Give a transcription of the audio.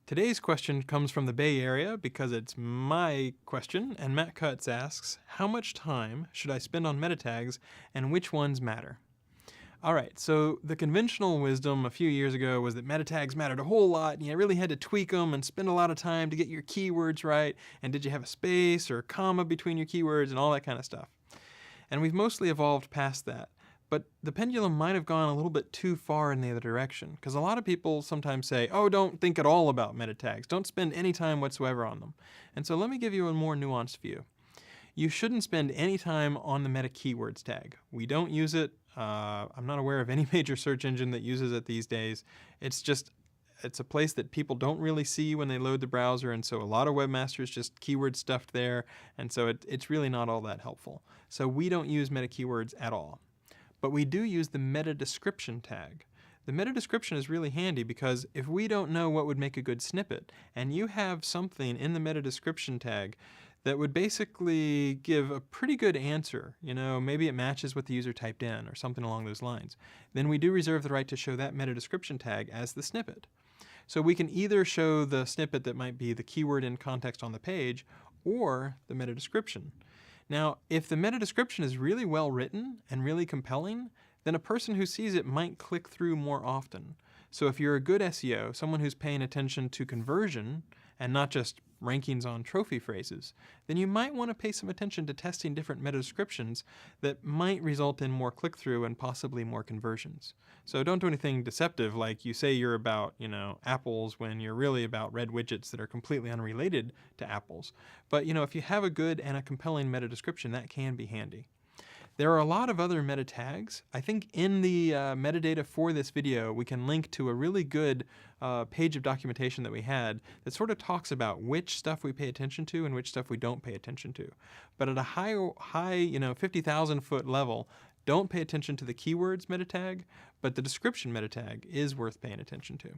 Today's question comes from the Bay Area because it's my question, and Matt Cutts asks, how much time should I spend on meta tags and which ones matter? All right, so the conventional wisdom a few years ago was that meta tags mattered a whole lot, and you really had to tweak them and spend a lot of time to get your keywords right, and did you have a space or a comma between your keywords and all that kind of stuff. And we've mostly evolved past that. But the pendulum might have gone a little bit too far in the other direction, because a lot of people sometimes say, oh, don't think at all about meta tags. Don't spend any time whatsoever on them. And so let me give you a more nuanced view. You shouldn't spend any time on the meta keywords tag. We don't use it. I'm not aware of any major search engine that uses it these days. It's a place that people don't really see when they load the browser, and so a lot of webmasters just keyword stuffed there, and so it's really not all that helpful. So we don't use meta keywords at all. But we do use the meta description tag. The meta description is really handy because if we don't know what would make a good snippet, and you have something in the meta description tag that would basically give a pretty good answer, maybe it matches what the user typed in or something along those lines, then we do reserve the right to show that meta description tag as the snippet. So we can either show the snippet that might be the keyword in context on the page or the meta description. Now, if the meta description is really well written and really compelling, then a person who sees it might click through more often. So if you're a good SEO, someone who's paying attention to conversion and not just rankings on trophy phrases, then you might want to pay some attention to testing different meta descriptions that might result in more click-through and possibly more conversions. So don't do anything deceptive like you say you're about, apples when you're really about red widgets that are completely unrelated to apples. But, if you have a good and a compelling meta description, that can be handy. There are a lot of other meta tags. I think in the metadata for this video, we can link to a really good page of documentation that we had that sort of talks about which stuff we pay attention to and which stuff we don't pay attention to. But at a high 50,000 foot level, don't pay attention to the keywords meta tag, but the description meta tag is worth paying attention to.